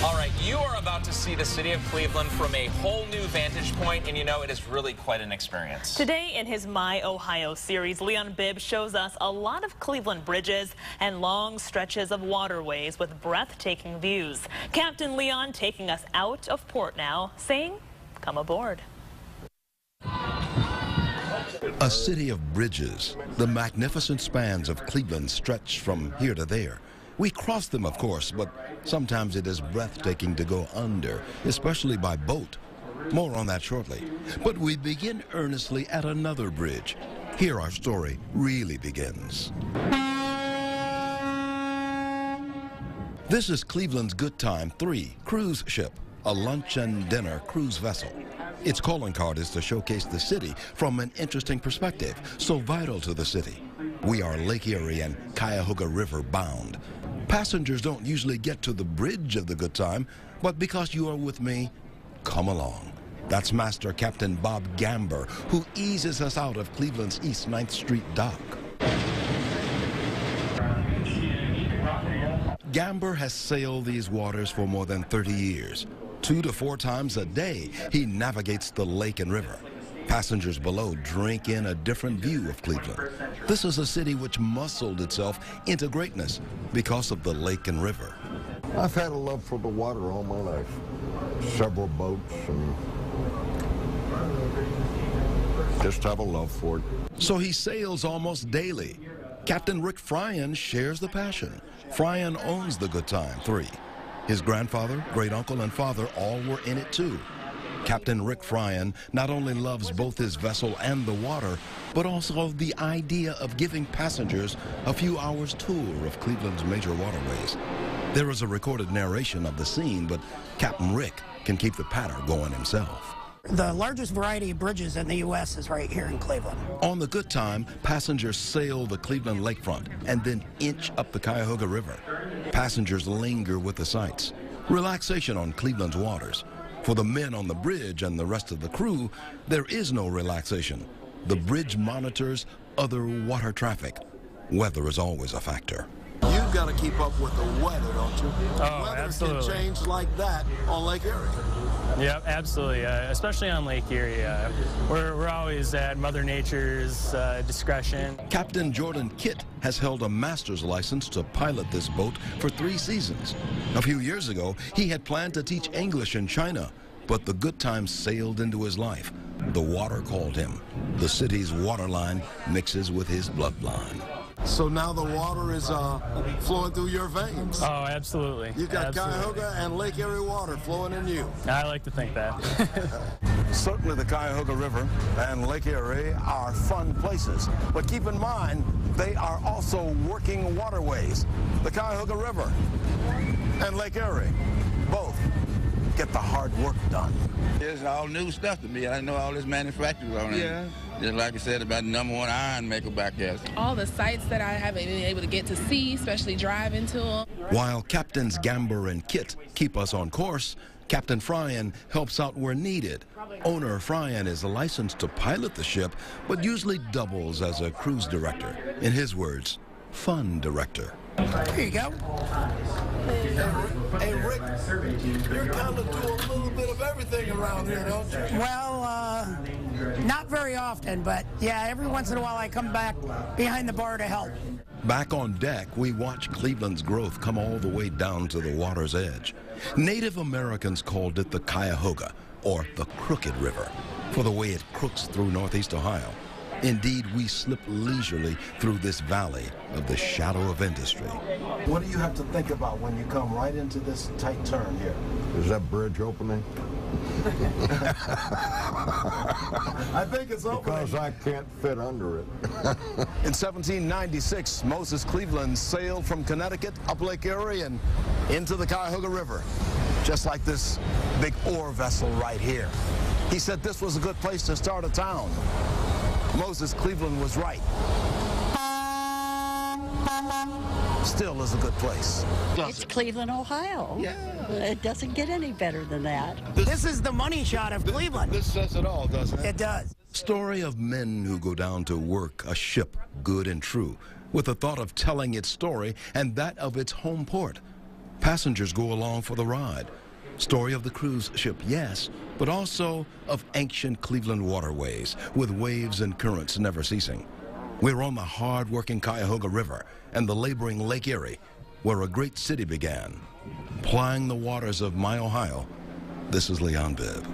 All right, you are about to see the city of Cleveland from a whole new vantage point, and you know, it is really quite an experience. Today in his My Ohio series, Leon Bibb shows us a lot of Cleveland bridges and long stretches of waterways with breathtaking views. Captain Leon taking us out of port now, saying, come aboard. A city of bridges. The magnificent spans of Cleveland stretch from here to there. We cross them, of course, but sometimes it is breathtaking to go under, especially by boat. More on that shortly. But we begin earnestly at another bridge. Here our story really begins. This is Cleveland's Good Time 3 cruise ship, a lunch and dinner cruise vessel. Its calling card is to showcase the city from an interesting perspective, so vital to the city. We are Lake Erie and Cuyahoga River bound. Passengers don't usually get to the bridge of the Good Time, but because you are with me, come along. That's Master Captain Bob Gamber, who eases us out of Cleveland's East 9th Street dock. Gamber has sailed these waters for more than 30 years. 2 to 4 times a day, he navigates the lake and river. Passengers below drink in a different view of Cleveland. This is a city which muscled itself into greatness because of the lake and river. I've had a love for the water all my life. Several boats and just have a love for it. So he sails almost daily. Captain Rick Fryan shares the passion. Fryan owns the Good Time 3. His grandfather, great uncle, and father all were in it too. Captain Rick Fryan not only loves both his vessel and the water, but also the idea of giving passengers a few hours tour of Cleveland's major waterways. There is a recorded narration of the scene, but Captain Rick can keep the patter going himself. The largest variety of bridges in the U.S. is right here in Cleveland. On the Good Time, passengers sail the Cleveland lakefront and then inch up the Cuyahoga River. Passengers linger with the sights. Relaxation on Cleveland's waters. For the men on the bridge and the rest of the crew, there is no relaxation. The bridge monitors other water traffic. Weather is always a factor. You've got to keep up with the weather, don't you? Oh, weather absolutely. can change like that on Lake Erie. Yep, absolutely. Especially on Lake Erie. We're always at Mother Nature's discretion. Captain Jordan Kitt has held a master's license to pilot this boat for 3 seasons. A few years ago, he had planned to teach English in China, but the Good Time sailed into his life. The water called him. The city's waterline mixes with his bloodline. So now the water is flowing through your veins. Oh, absolutely. You've got absolutely. Cuyahoga and Lake Erie water flowing in you. I like to think that. Certainly the Cuyahoga River and Lake Erie are fun places, but keep in mind, they are also working waterways. The Cuyahoga River and Lake Erie, both get the hard work done. It's all new stuff to me. I know all this manufacturing on it. Yeah. Just like you said about the #1 iron maker back there. All the sites that I haven't been able to get to see, especially driving to them. While Captains Gamber and Kitt keep us on course, Captain Fryan helps out where needed. Owner Fryan is licensed to pilot the ship, but usually doubles as a cruise director. In his words, fun director. There you go. Hey, Rick, you're kind of doing a little bit of everything around here, don't you? Well, not very often, but yeah, every once in a while I come back behind the bar to help. Back on deck, we watch Cleveland's growth come all the way down to the water's edge. Native Americans called it the Cuyahoga, or the Crooked River, for the way it crooks through northeast Ohio. Indeed, we slip leisurely through this valley of the shadow of industry. What do you have to think about when you come right into this tight turn here? Is that bridge opening? I think it's opening. Because I can't fit under it. In 1796, Moses Cleveland sailed from Connecticut up Lake Erie and into the Cuyahoga River, just like this big ore vessel right here. He said this was a good place to start a town. Moses Cleveland was right. Still is a good place. It's Cleveland, Ohio. Yeah. It doesn't get any better than that. This is the money shot of Cleveland. This says it all, doesn't it? It does. Story of men who go down to work a ship good and true, with the thought of telling its story and that of its home port. Passengers go along for the ride. Story of the cruise ship, yes, but also of ancient Cleveland waterways with waves and currents never ceasing. We're on the hard-working Cuyahoga River and the laboring Lake Erie, where a great city began. Plying the waters of my Ohio, this is Leon Bibb.